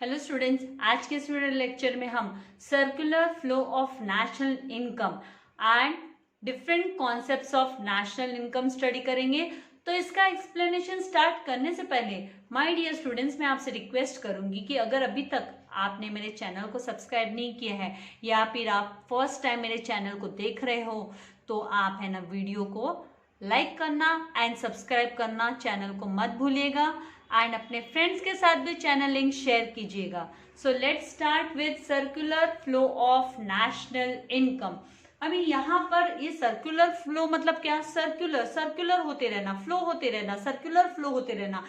Hello students, आज के इस लेक्चर में हम circular flow of national income and different concepts of national income study करेंगे। तो इसका एक्सप्लेनेशन स्टार्ट करने से पहले माय डियर स्टूडेंट्स, मैं आपसे रिक्वेस्ट करूंगी कि अगर अभी तक आपने मेरे चैनल को सब्सक्राइब नहीं किया है या फिर आप फर्स्ट टाइम मेरे चैनल को देख रहे हो तो आप है ना वीडियो को लाइक करना एंड सब्सक्राइब करना चैनल को मत भूलिएगा एंड अपने फ्रेंड्स के साथ भी चैनल लिंक शेयर कीजिएगा। So let's start with circular flow of national income. अभी यहाँ पर ये सर्कुलर फ्लो मतलब क्या? सर्कुलर सर्कुलर होते रहना, फ्लो होते रहना, सर्कुलर फ्लो होते रहना।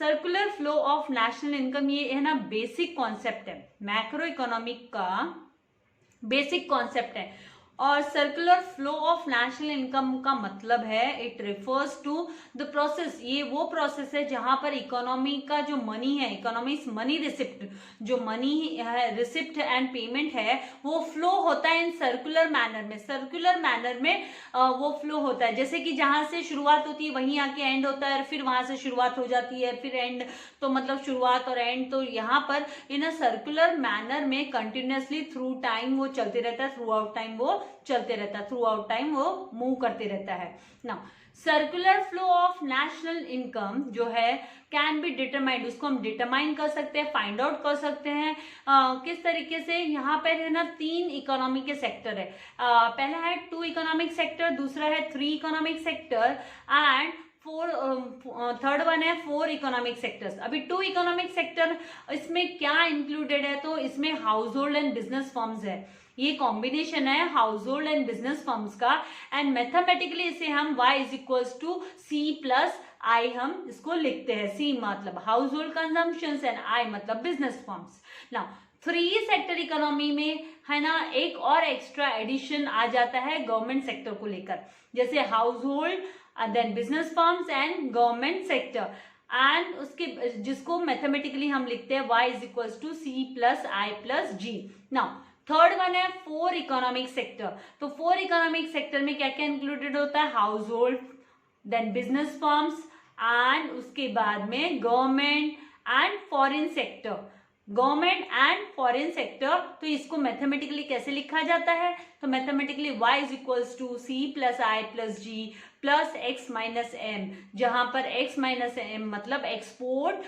Circular flow of national income ये है ना बेसिक कॉन्सेप्ट है, मैक्रो इकोनॉमिक का बेसिक कॉन्सेप्ट है। और circular flow of national income का मतलब है it refers to the process, ये वो प्रोसेस है जहां पर इकोनॉमी का जो मनी है, इकोनॉमी मनी रिसिप्ट, जो मनी है रिसिप्ट एंड पेमेंट है वो फ्लो होता है इन सर्कुलर मैनर में। सर्कुलर मैनर में वो फ्लो होता है, जैसे कि जहां से शुरुआत होती है वहीं आके एंड होता है, फिर वहां से शुरुआत हो जाती है फिर एंड, तो मतलब शुरुआत और एंड। तो यहाँ पर इन अ सर्कुलर मैनर में कंटिन्यूसली थ्रू टाइम वो चलते रहता है, थ्रू आउट टाइम वो चलते रहता है, थ्रू आउट टाइम वो मूव करते रहता है ना। Circular flow of national income जो है कैन बी डिटरमाइंड, उसको हम डिटरमाइन कर सकते हैं, फाइंड आउट कर सकते हैं। किस तरीके से? यहाँ पर है ना 3 इकोनॉमी के सेक्टर है। पहला है 2 इकोनॉमिक सेक्टर, दूसरा है 3 economic sector and third one है 4 इकोनॉमिक सेक्टर्स। अभी 2 इकोनॉमिक सेक्टर, इसमें क्या इंक्लूडेड है? तो इसमें household and business firms है, ये कॉम्बिनेशन है household and business firms का। एंड मैथमेटिकली इसे हम y is equals to C plus I हम इसको लिखते हैं। C मतलब household consumptions and I मतलब business firms. Now 3 sector economy में है ना एक और एक्स्ट्रा एडिशन आ जाता है गवर्नमेंट सेक्टर को लेकर, जैसे household then business firms and government sector, and उसके जिसको मैथमेटिकली हम लिखते हैं y is equals to C plus I plus G। Now third one है 4 इकोनॉमिक सेक्टर। तो 4 इकोनॉमिक सेक्टर में क्या क्या इंक्लूडेड होता है? Household then business firms and उसके बाद में government and foreign sector, government and foreign sector. तो इसको मैथमेटिकली कैसे लिखा जाता है? तो mathematically y is equals to C plus I plus G plus x minus m, जहां पर x माइनस m मतलब एक्सपोर्ट,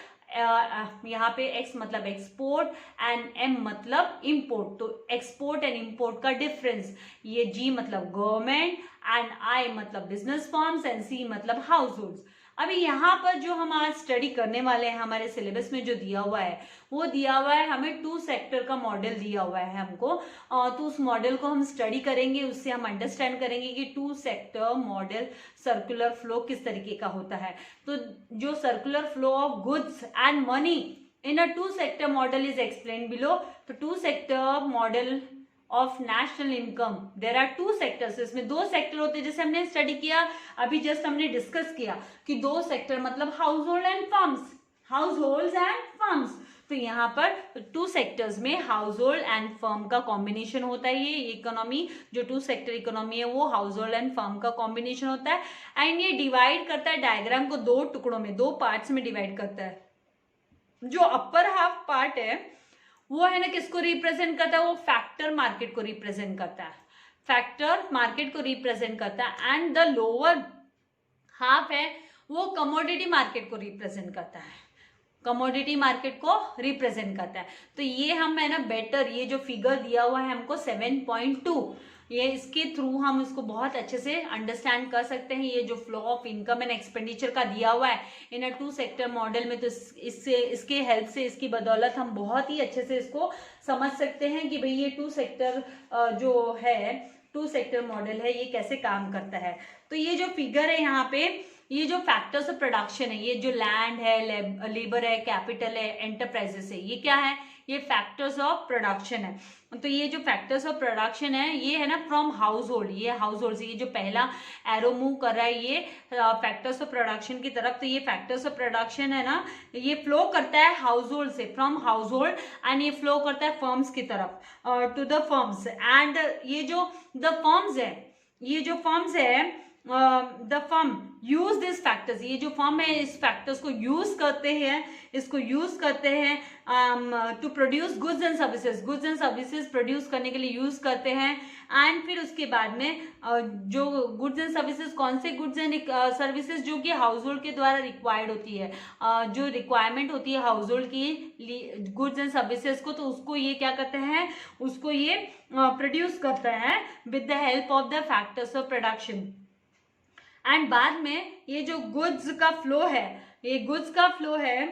यहाँ पे x मतलब एक्सपोर्ट एंड m मतलब इंपोर्ट, तो एक्सपोर्ट एंड इंपोर्ट का डिफरेंस। ये G मतलब गवर्नमेंट एंड I मतलब बिजनेस फर्म्स एंड C मतलब हाउस होल्ड्स। अभी यहाँ पर जो हम आज स्टडी करने वाले हैं, हमारे सिलेबस में जो दिया हुआ है वो दिया हुआ है हमें 2 सेक्टर का मॉडल दिया हुआ है हमको, तो उस मॉडल को हम स्टडी करेंगे, उससे हम अंडरस्टैंड करेंगे कि 2 सेक्टर मॉडल सर्कुलर फ्लो किस तरीके का होता है। तो जो circular flow of goods and money in a 2 sector model is explain below. तो 2 sector model of national income, there are 2 sectors, इसमें 2 सेक्टर होते हैं, जैसे हमने स्टडी किया अभी जस्ट हमने डिस्कस किया कि 2 सेक्टर मतलब household and firms, house hold and firms. तो यहाँ पर 2 सेक्टर्स में हाउस होल्ड एंड फर्म का कॉम्बिनेशन होता है। ये इकोनॉमी जो 2 सेक्टर इकोनॉमी है वो हाउस होल्ड एंड फर्म का कॉम्बिनेशन होता है। एंड ये डिवाइड करता है डायग्राम को 2 टुकड़ों में, 2 पार्ट्स में डिवाइड करता है। जो अपर हाफ पार्ट है वो है ना किसको रिप्रेजेंट करता है? वो फैक्टर मार्केट को रिप्रेजेंट करता है, फैक्टर मार्केट को रिप्रेजेंट करता है। एंड द लोअर हाफ है वो कमोडिटी मार्केट को रिप्रेजेंट करता है, कमोडिटी मार्केट को रिप्रेजेंट करता है। तो ये हम है ना बेटर, ये जो फिगर दिया हुआ है हमको 7.2, ये इसके थ्रू हम इसको बहुत अच्छे से अंडरस्टैंड कर सकते हैं। ये जो flow of income and expenditure का दिया हुआ है इन अ 2 सेक्टर मॉडल में, तो इससे इसके हेल्प से, इसकी बदौलत हम बहुत ही अच्छे से इसको समझ सकते हैं कि भाई ये 2 सेक्टर जो है 2 सेक्टर मॉडल है ये कैसे काम करता है। तो ये जो फिगर है यहाँ पे, ये जो फैक्टर्स ऑफ प्रोडक्शन है, ये जो लैंड है, लेबर है, कैपिटल है, एंटरप्राइजेस है, ये क्या है? ये फैक्टर्स ऑफ प्रोडक्शन है। तो ये जो फैक्टर्स ऑफ प्रोडक्शन है ये है ना फ्रॉम हाउस होल्ड, ये हाउस होल्ड से ये जो पहला एरो मूव कर रहा है ये फैक्टर्स ऑफ प्रोडक्शन की तरफ। तो ये फैक्टर्स ऑफ प्रोडक्शन है ना ये फ्लो करता है हाउस होल्ड से, फ्रॉम हाउस होल्ड, एंड ये फ्लो करता है फर्म्स की तरफ टू द फर्म्स। एंड ये जो द फर्म्स है, ये जो फर्म्स है the firm use this factors, ये जो फर्म है इस फैक्टर्स को यूज करते हैं, to produce goods and services produce करने के लिए यूज करते हैं। एंड फिर उसके बाद में जो गुड्स एंड सर्विसेज, कौन से गुड्स एंड सर्विसेज जो कि हाउस होल्ड के द्वारा रिक्वायर्ड होती है, जो रिक्वायरमेंट होती है हाउस होल्ड की गुड्स एंड सर्विसेज को, तो उसको ये क्या करते हैं, उसको ये प्रोड्यूस करते हैं with the help of the factors of production. And बाद में ये जो गुड्स का फ्लो है, ये गुड्स का फ्लो है,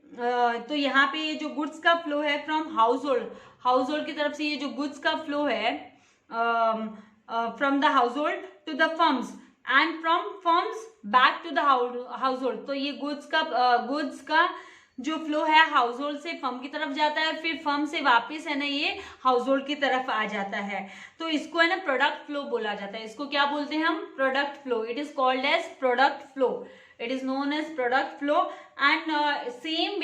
तो यहाँ पे ये जो गुड्स का फ्लो है फ्रॉम हाउस होल्ड की तरफ से, ये जो गुड्स का फ्लो है from the house hold to the firms and from firms back to the house hold, तो ये गुड्स का जो फ्लो है हाउस होल्ड से फर्म की तरफ जाता है, फिर फर्म से वापस है ना ये हाउस होल्ड की तरफ आ जाता है, तो इसको है ना प्रोडक्ट फ्लो बोला जाता है। इसको क्या बोलते हैं हम, product flow. It is called as product flow, it is known as product flow. And same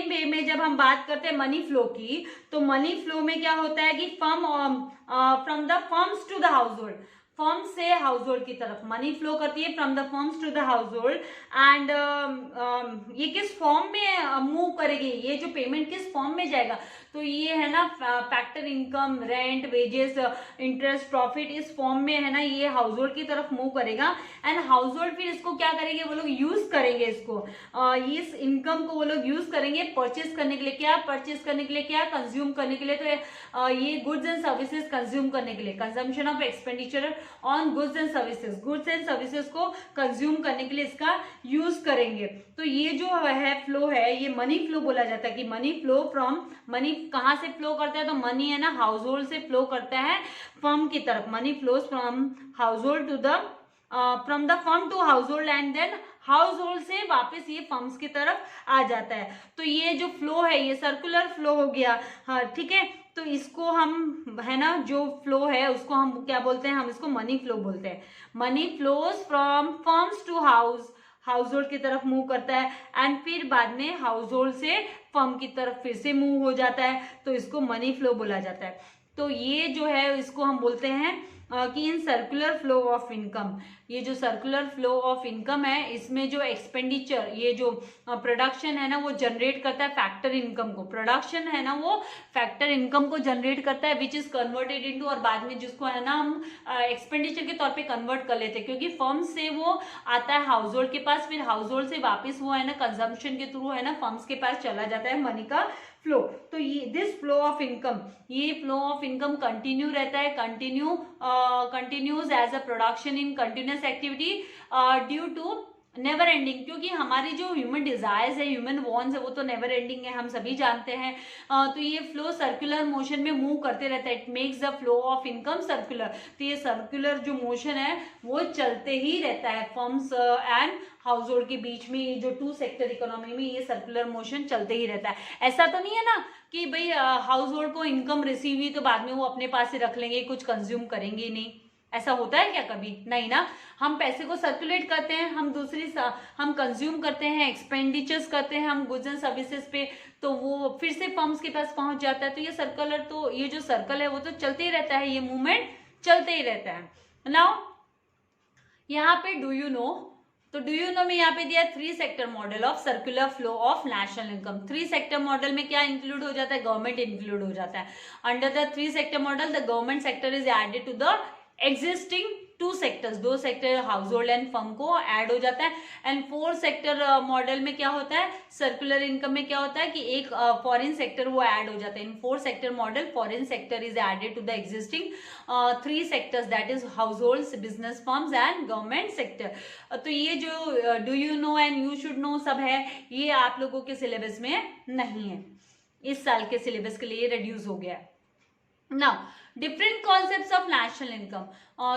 way में जब हम बात करते हैं मनी फ्लो की, तो मनी फ्लो में क्या होता है कि from the firms to the house होल्ड, फर्म से हाउस होल्ड की तरफ मनी फ्लो करती है from the firms to the house hold. And ये किस फॉर्म में मूव करेगी, ये जो पेमेंट किस फॉर्म में जाएगा, तो ये है ना factor income, rent, wages, interest, profit, इस फॉर्म में है ना ये हाउस होल्ड की तरफ मूव करेगा। एंड हाउस होल्ड फिर इसको क्या करेंगे, वो लोग यूज करेंगे इसको, इस इनकम को वो लोग यूज करेंगे परचेज करने के लिए, कंज्यूम करने के लिए, तो ये गुड्स एंड सर्विसेज कंज्यूम करने के लिए, consumption of expenditure on goods and services को कंज्यूम करने के लिए इसका यूज करेंगे। तो ये जो है फ्लो है, ये मनी फ्लो बोला जाता है कि मनी कहाँ से फ्लो करता है, तो मनी है ना हाउस होल्ड से फ्लो करता है फर्म की तरफ, money flows from household to the from the firm to household and then household से वापस ये फर्म्स की तरफ आ जाता है। तो ये जो फ्लो है ये सर्कुलर फ्लो हो गया, हाँ ठीक है। तो इसको हम है ना जो फ्लो है उसको हम क्या बोलते हैं, हम इसको मनी फ्लो बोलते हैं। Money flows from firms to household की तरफ मूव करता है, एंड फिर बाद में हाउस होल्ड से फर्म की तरफ फिर से मूव हो जाता है, तो इसको मनी फ्लो बोला जाता है। तो ये जो है इसको हम बोलते हैं कि in circular flow of income, ये जो सर्कुलर फ्लो ऑफ इनकम है इसमें जो एक्सपेंडिचर, ये जो प्रोडक्शन है ना वो जनरेट करता है फैक्टर इनकम को, प्रोडक्शन है ना वो फैक्टर इनकम को जनरेट करता है, विच इज कन्वर्टेड इनटू, और बाद में जिसको है ना हम एक्सपेंडिचर के तौर पे कन्वर्ट कर लेते हैं, क्योंकि फर्म से वो आता है हाउस होल्ड के पास, फिर हाउस होल्ड से वापस वो है ना कंजम्पशन के थ्रू है ना फर्म्स के पास चला जाता है मनी का फ्लो। तो ये दिस फ्लो ऑफ इनकम, ये फ्लो ऑफ इनकम कंटिन्यू रहता है, continues as a production in continuous activity due to never ending, क्योंकि हमारी जो ह्यूमन डिजायर्स है, ह्यूमन वॉन्ट्स है, वो तो नेवर एंडिंग है, हम सभी जानते हैं। तो ये फ्लो सर्कुलर मोशन में मूव करते रहता है, it makes the flow of income circular. तो ये सर्कुलर जो मोशन है वो चलते ही रहता है फर्म्स एंड हाउस होल्ड के बीच में, ये जो टू सेक्टर इकोनॉमी में ये सर्कुलर मोशन चलते ही रहता है। ऐसा तो नहीं है ना कि भाई हाउस होल्ड को इनकम रिसीव हुई तो बाद में वो अपने पास ही रख लेंगे, कुछ कंज्यूम करेंगे नहीं, ऐसा होता है क्या कभी? नहीं ना, हम पैसे को सर्कुलेट करते हैं, हम कंज्यूम करते हैं, एक्सपेंडिचर्स करते हैं हम गुड्स एंड सर्विसेज पे, तो वो फिर से फर्म्स के पास पहुंच जाता है। तो ये जो सर्कल है वो तो चलते ही रहता है, ये मूवमेंट चलते ही रहता है। नाउ यहाँ पे डू यू नो, तो डू यू नो में यहाँ पे दिया 3 sector model of circular flow of national income. 3 sector model में क्या इंक्लूड हो जाता है, गवर्नमेंट इंक्लूड हो जाता है। Under the 3 sector model the government sector is added to the existing 2 sectors, 2 sector household and firm को add हो जाता है। एंड 4 सेक्टर मॉडल में क्या होता है, सर्कुलर इनकम में क्या होता है कि एक फॉरेन सेक्टर वो ऐड हो जाता है। In 4 sector model foreign sector is added to the existing 3 sectors, that is household, business firms and government sector. तो ये जो do you know and you should know सब है, ये आप लोगों के सिलेबस में नहीं है, इस साल के सिलेबस के लिए रिड्यूस हो गया। Now different concepts of national income,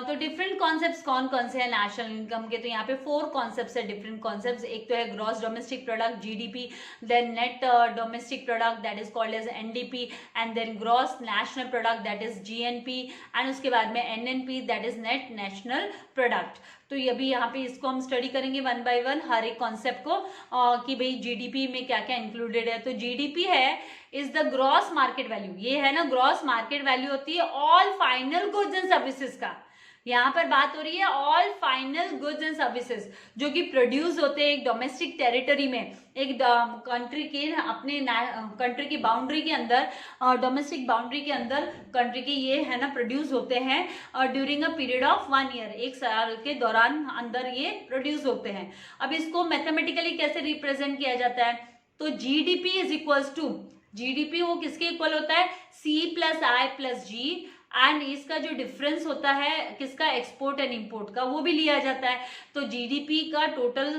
तो डिफरेंट कॉन्सेप्ट्स कौन कौन से हैं नेशनल इनकम के, तो यहाँ पे 4 कॉन्सेप्ट्स है, डिफरेंट कॉन्सेप्ट्स। एक तो है gross domestic product GDP, then net domestic product that is called as NDP, and then gross national product that is GNP, and उसके बाद में NNP that is net national product. तो ये अभी यहाँ पे इसको हम स्टडी करेंगे 1 by 1 हर एक कॉन्सेप्ट को, कि भाई जीडीपी में क्या क्या इंक्लूडेड है। तो जीडीपी है is the gross market value, ये है ना ग्रॉस मार्केट वैल्यू होती है all final goods and services का, यहाँ पर बात हो रही है all final goods and services जो कि प्रोड्यूस होते हैं एक डोमेस्टिक टेरिटरी में, एक कंट्री के अपने कंट्री की बाउंड्री के अंदर, डोमेस्टिक बाउंड्री के अंदर कंट्री के ये है ना प्रोड्यूस होते हैं during a period of 1 year, 1 साल के दौरान अंदर ये प्रोड्यूस होते हैं। अब इसको मैथमेटिकली कैसे रिप्रेजेंट किया जाता है, तो GDP is equals to, GDP वो किसके इक्वल होता है, C plus I plus G, and इसका जो डिफरेंस होता है किसका, एक्सपोर्ट एंड इंपोर्ट का, वो भी लिया जाता है। तो जीडीपी का total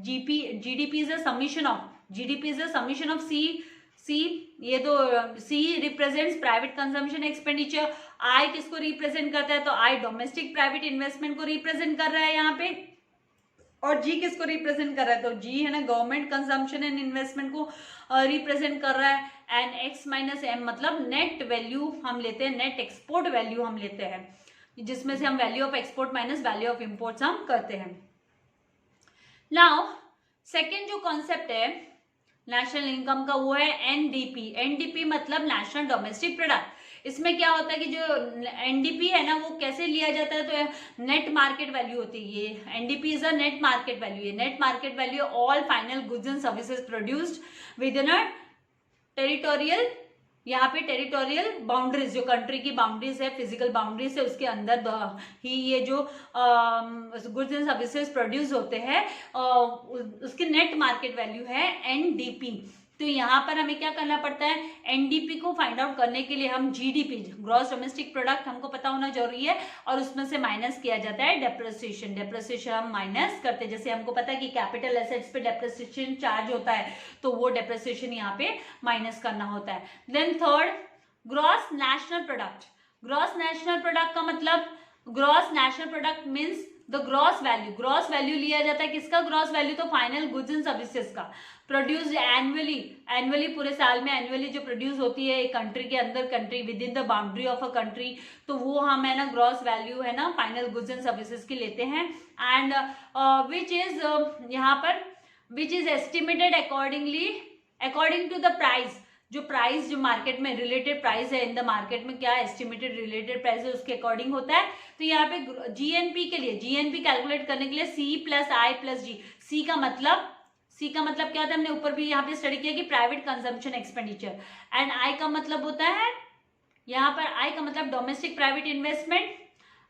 GDP is a summation of, GDP is a summation of C ये तो C represents private consumption expenditure, I किसको रिप्रेजेंट करता है, तो आई डोमेस्टिक प्राइवेट इन्वेस्टमेंट को रिप्रेजेंट कर रहा है यहाँ पे, और जी किसको रिप्रेजेंट कर रहा है, तो जी है ना गवर्नमेंट कंजम्पशन एंड इन्वेस्टमेंट को रिप्रेजेंट कर रहा है। एंड एक्स माइनस एम मतलब नेट वैल्यू हम लेते हैं, नेट एक्सपोर्ट वैल्यू हम लेते हैं, जिसमें से हम value of export minus value of imports हम करते हैं। नाउ सेकेंड जो कॉन्सेप्ट है नेशनल इनकम का वो है एनडीपी। एनडीपी मतलब नेशनल डोमेस्टिक प्रोडक्ट। इसमें क्या होता है कि जो एनडीपी है ना वो कैसे लिया जाता है, तो नेट मार्केट वैल्यू होती है, ये NDP is a net market value, ये net market value all final goods and services produced within a territorial, यहाँ पे टेरिटोरियल बाउंड्रीज जो कंट्री की बाउंड्रीज है, फिजिकल बाउंड्रीज है, उसके अंदर ही ये जो गुड्स एंड सर्विसेज प्रोड्यूस होते हैं उसकी नेट मार्केट वैल्यू है एनडीपी। तो यहाँ पर हमें क्या करना पड़ता है, एनडीपी को फाइंड आउट करने के लिए हम जीडीपी ग्रॉस डोमेस्टिक प्रोडक्ट हमको पता होना जरूरी है, और उसमें से माइनस किया जाता है डेप्रिसिएशन, डेप्रिसिएशन हम माइनस करते हैं। जैसे हमको पता है कि कैपिटल एसेट्स पे डेप्रिसिएशन चार्ज होता है, तो वो डेप्रिसिएशन यहाँ पे माइनस करना होता है। Then third gross national product. Gross national product का मतलब, gross national product means the gross value, gross value लिया जाता है किसका, ग्रॉस वैल्यू तो फाइनल गुड्स एंड सर्विसेज का, प्रोड्यूस्ड एनुअली, एनुअली पूरे साल में एनुअली जो प्रोड्यूस होती है एक कंट्री के अंदर, country with in the boundary of a country, तो वो हम है ना ग्रॉस वैल्यू है ना फाइनल गुड्स एंड सर्विसेज की लेते हैं। एंड विच इज यहाँ पर which is estimated accordingly according to the price, जो प्राइस जो मार्केट में रिलेटेड प्राइस है इन द मार्केट में क्या एस्टिमेटेड रिलेटेड प्राइस है उसके अकॉर्डिंग होता है। तो यहाँ पे जीएनपी के लिए, जीएनपी कैलकुलेट करने के लिए सी प्लस आई प्लस जी, सी का मतलब क्या होता है, हमने ऊपर भी यहाँ पे स्टडी किया कि private consumption expenditure, and I का मतलब होता है यहाँ पर आई का मतलब domestic private investment,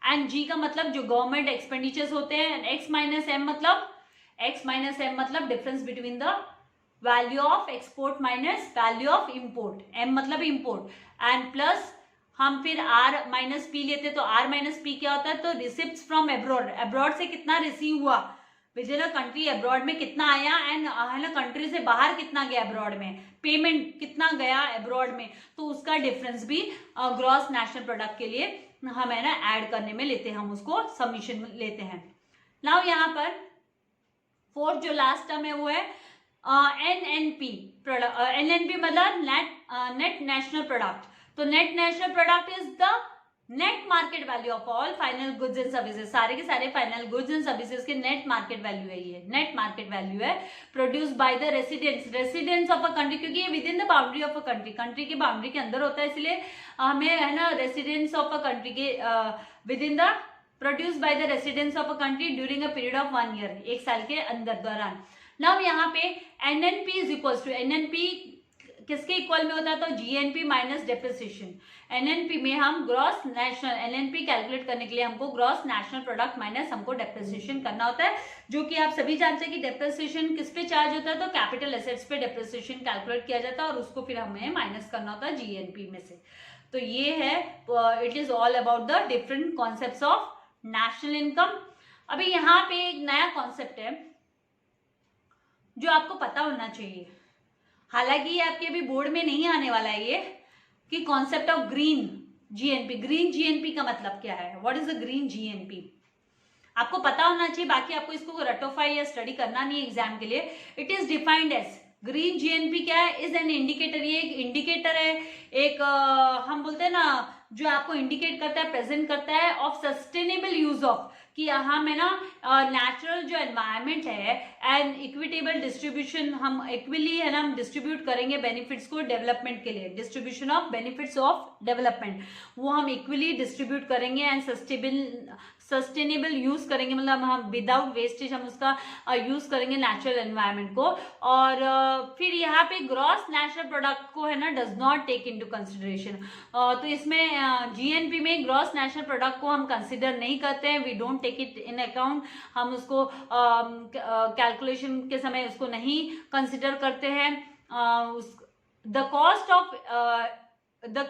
and G का मतलब जो गवर्नमेंट एक्सपेंडिचर्स होते हैं, एक्स माइनस एम मतलब difference between the value of export minus value of import, M मतलब इंपोर्ट, एंड प्लस हम फिर आर माइनस पी लेते, तो आर माइनस पी क्या होता है, तो रिसिप्ट्स फ्रॉम अब्रॉड, अब्रॉड से कितना रिसीव हुआ with in a country, abroad में कितना आया, एंड है ना कंट्री से बाहर कितना गया अब्रॉड में, पेमेंट कितना गया अब्रॉड में, तो उसका डिफरेंस भी ग्रॉस नेशनल प्रोडक्ट के लिए हम है ना ऐड करने में लेते हैं, हम उसको समीशन लेते हैं। नाउ यहाँ पर फोर्थ जो लास्ट टर्म है वो है एनएनपी, एनएनपी मतलब नेट नेशनल प्रोडक्ट। तो net national product is the net market value of all final goods and services, सारे के सारे फाइनल गुड्स एंड सर्विसेज के नेट मार्केट वैल्यू है, ये नेट मार्केट वैल्यू है produce by the residents of a country, क्योंकि ये with in the boundary of a country, country की बाउंड्री के अंदर होता है, इसलिए हमें है ना रेसिडेंट्स ऑफ अ कंट्री के within the produce by the residents of a country during a period of 1 year, 1 साल के अंदर दौरान। नाउ यहाँ पे NNP is equals to, NNP किसके इक्वल में होता है, तो जीएनपी माइनस डेप्रिसिएशन। एनएनपी में हम ग्रॉस नेशनल, एनएनपी कैलकुलेट करने के लिए हमको ग्रॉस नेशनल प्रोडक्ट माइनस हमको डेप्रिसिएशन करना होता है, जो कि आप सभी जानते हैं कि डेप्रिसिएशन किस पे चार्ज होता है, तो कैपिटल एसेट्स पे डेप्रिसिएशन कैलकुलेट किया जाता है, और उसको फिर हमें माइनस करना होता है जीएनपी में से। तो ये है it is all about the different concepts of national income. अभी यहाँ पे एक नया कॉन्सेप्ट है जो आपको पता होना चाहिए, हालांकि ये आपके अभी बोर्ड में नहीं आने वाला है, ये कि concept of green GNP. Green GNP का मतलब क्या है, what is a green GNP, आपको पता होना चाहिए, बाकी आपको इसको रटोफाई या स्टडी करना नहीं है एग्जाम के लिए। It is defined as, green GNP क्या है, इज एन इंडिकेटर, ये एक इंडिकेटर है, एक हम बोलते हैं ना जो आपको इंडिकेट करता है, प्रेजेंट करता है ऑफ सस्टेनेबल यूज ऑफ, कि हम है ना नेचुरल जो एनवायरनमेंट है एंड इक्विटेबल डिस्ट्रीब्यूशन, हम इक्वली है ना हम डिस्ट्रीब्यूट करेंगे बेनिफिट्स को डेवलपमेंट के लिए, distribution of benefits of development, वो हम इक्वली डिस्ट्रीब्यूट करेंगे एंड सस्टेनेबल यूज करेंगे, मतलब हम विदाउट वेस्टेज हम उसका यूज करेंगे नेचुरल एनवायरनमेंट को। और फिर यहाँ पे ग्रॉस नेशनल प्रोडक्ट को है ना does not take into consideration, तो इसमें जीएनपी में ग्रॉस नेशनल प्रोडक्ट को हम कंसिडर नहीं करते हैं, we don't take it in account, हम उसको कैलकुलेशन के समय उसको नहीं कंसिडर करते हैं। The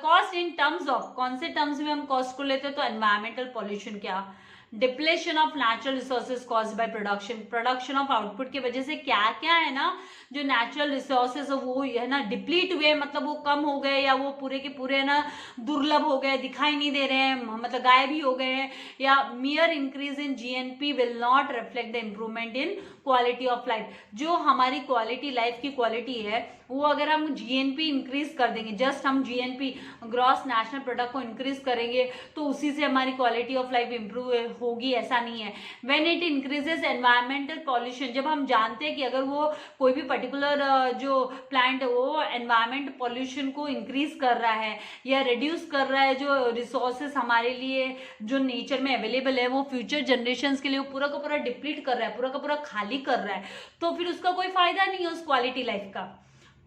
cost in terms of, कौन से टर्म्स में हम कॉस्ट को लेते हैं, तो एनवायरमेंटल पॉल्यूशन, क्या depletion of natural resources caused by production of output की वजह से क्या क्या है ना जो नेचुरल रिसोर्सेज वो है ना डिप्लीट हुए, मतलब वो कम हो गए या वो पूरे के पूरे ना दुर्लभ हो गए, दिखाई नहीं दे रहे हैं, मतलब गायब ही हो गए हैं, या मियर increase in GNP will not reflect the improvement in quality of life. जो हमारी क्वालिटी लाइफ की क्वालिटी है वो अगर हम जीएनपी इंक्रीज कर देंगे, जस्ट हम जीएनपी ग्रॉस नेशनल प्रोडक्ट को इंक्रीज करेंगे तो उसी से हमारी क्वालिटी ऑफ लाइफ इंप्रूव होगी, ऐसा नहीं है। When it increases environmental pollution, जब हम जानते हैं कि अगर वो कोई भी पर्टिकुलर जो प्लांट वो एनवायरमेंट पॉल्यूशन को इंक्रीज कर रहा है या रिड्यूस कर रहा है, जो रिसोर्सेस हमारे लिए जो नेचर में अवेलेबल है वो फ्यूचर जनरेशन के लिए पूरा का पूरा डिप्लीट कर रहा है, पूरा का पूरा खाली कर रहा है, तो फिर उसका कोई फायदा नहीं है उस क्वालिटी लाइफ का।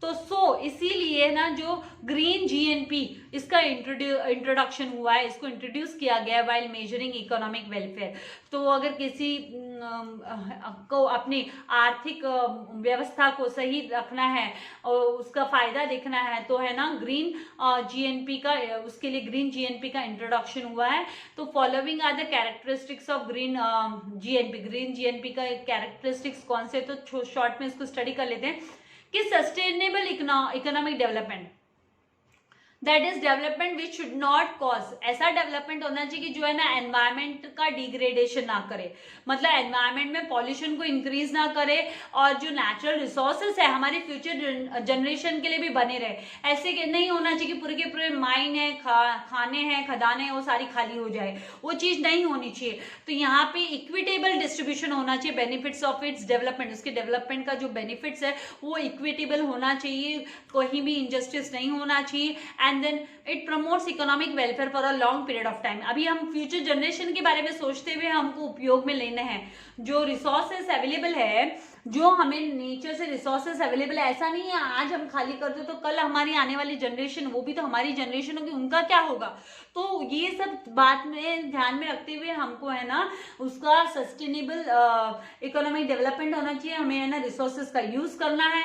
तो इसीलिए ना जो ग्रीन जीएनपी इसका इंट्रोडक्शन हुआ है, इसको इंट्रोड्यूस किया गया है वाइल मेजरिंग इकोनॉमिक वेलफेयर। तो अगर किसी को अपनी आर्थिक व्यवस्था को सही रखना है और उसका फायदा देखना है तो है ना ग्रीन जीएनपी का, उसके लिए ग्रीन जीएनपी का इंट्रोडक्शन हुआ है। तो following are the characteristics of green GNP. Green GNP का कैरेक्टरिस्टिक्स कौन से, तो शॉर्ट में इसको स्टडी कर लेते हैं कि sustainable economic development, that is development which should not cause, ऐसा डेवलपमेंट होना चाहिए कि जो है ना एनवायरमेंट का डिग्रेडेशन ना करे, मतलब एनवायरमेंट में पॉल्यूशन को इंक्रीज ना करे और जो नेचुरल रिसोर्सेस है हमारे फ्यूचर जनरेशन के लिए भी बने रहे। ऐसे नहीं होना चाहिए कि पूरे के पूरे माइन है, खाने हैं, खदाने हैं, वो सारी खाली हो जाए, वो चीज नहीं होनी चाहिए। तो यहाँ पे इक्विटेबल डिस्ट्रीब्यूशन होना चाहिए बेनिफिट्स ऑफ इट्स डेवलपमेंट, उसके डेवलपमेंट का जो बेनिफिट्स है वो इक्विटेबल होना चाहिए, कहीं भी इनजस्टिस नहीं होना चाहिए। And then it promotes economic welfare for a long period of time. अभी हम फ्यूचर जनरेशन के बारे में सोचते हुए हमको उपयोग में लेने हैं जो रिसोर्सेस अवेलेबल है, जो हमें नेचर से रिसोर्सेस अवेलेबल है। ऐसा नहीं है आज हम खाली कर दो तो कल हमारी आने वाली जनरेशन, वो भी तो हमारी जनरेशन होगी, उनका क्या होगा। तो ये सब बात में ध्यान में रखते हुए हमको है ना उसका सस्टेनेबल इकोनॉमिक डेवलपमेंट होना चाहिए, हमें है ना रिसोर्सेस का यूज करना है।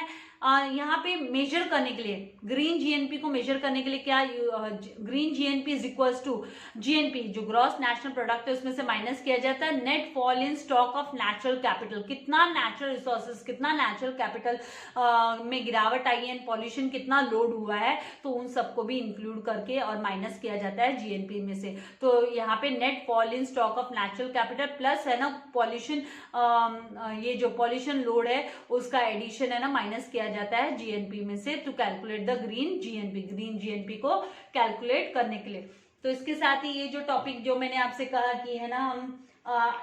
यहाँ पे मेजर करने के लिए ग्रीन जीएनपी को मेजर करने के लिए क्या, green GNP is equals to GNP जो ग्रॉस नेशनल प्रोडक्ट है उसमें से माइनस किया जाता है net fall in stock of natural capital, कितना नेचुरल रिसोर्सेज, कितना नेचुरल कैपिटल में गिरावट आई है, पॉल्यूशन कितना लोड हुआ है, तो उन सबको भी इंक्लूड करके और माइनस किया जाता है जीएनपी में से। तो यहाँ पे net fall in stock of natural capital plus है ना पॉल्यूशन, ये जो पॉल्यूशन लोड है उसका एडिशन है ना माइनस किया जाता है जीएनपी में से to calculate the green GNP को कैलकुलेट करने के लिए। तो इसके साथ ही ये जो टॉपिक जो मैंने आपसे कहा कि है ना हम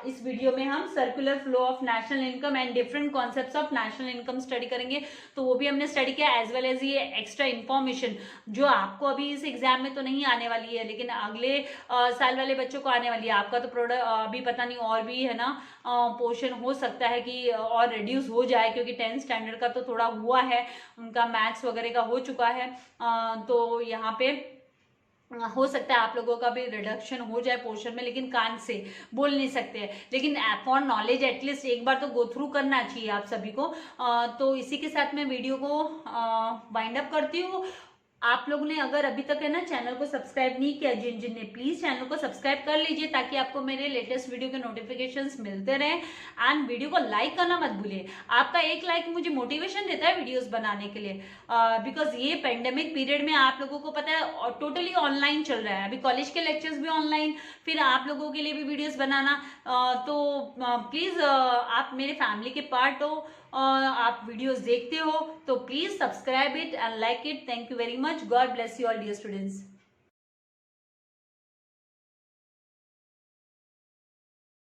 इस वीडियो में हम circular flow of national income and different concepts of national income study करेंगे, तो वो भी हमने स्टडी किया एज वेल एज ये एक्स्ट्रा इन्फॉर्मेशन जो आपको अभी इस एग्जाम में तो नहीं आने वाली है लेकिन अगले साल वाले बच्चों को आने वाली है। आपका तो प्रोडक्ट अभी पता नहीं और भी है ना पोर्शन हो सकता है कि और रिड्यूस हो जाए क्योंकि 10th स्टैंडर्ड का तो थोड़ा हुआ है, उनका मैथ्स वगैरह का हो चुका है, तो यहाँ पे हो सकता है आप लोगों का भी रिडक्शन हो जाए पोर्शन में, लेकिन कान से बोल नहीं सकते हैं, लेकिन फॉर नॉलेज एटलीस्ट एक बार तो गो थ्रू करना चाहिए आप सभी को। तो इसी के साथ मैं वीडियो को वाइंड अप करती हूँ। आप लोगों ने अगर अभी तक है ना चैनल को सब्सक्राइब नहीं किया, जिन ने प्लीज चैनल को सब्सक्राइब कर लीजिए ताकि आपको मेरे लेटेस्ट वीडियो के नोटिफिकेशंस मिलते रहें। एंड वीडियो को लाइक करना मत भूलिए, आपका एक लाइक मुझे मोटिवेशन देता है वीडियोस बनाने के लिए, बिकॉज ये पेंडेमिक पीरियड में आप लोगों को पता है टोटली ऑनलाइन चल रहा है, अभी कॉलेज के लेक्चर्स भी ऑनलाइन, फिर आप लोगों के लिए भी वीडियोस बनाना, तो प्लीज आप मेरे फैमिली के पार्ट हो, आप वीडियोस देखते हो तो please subscribe it and like it. Thank you very much. God bless you all dear students.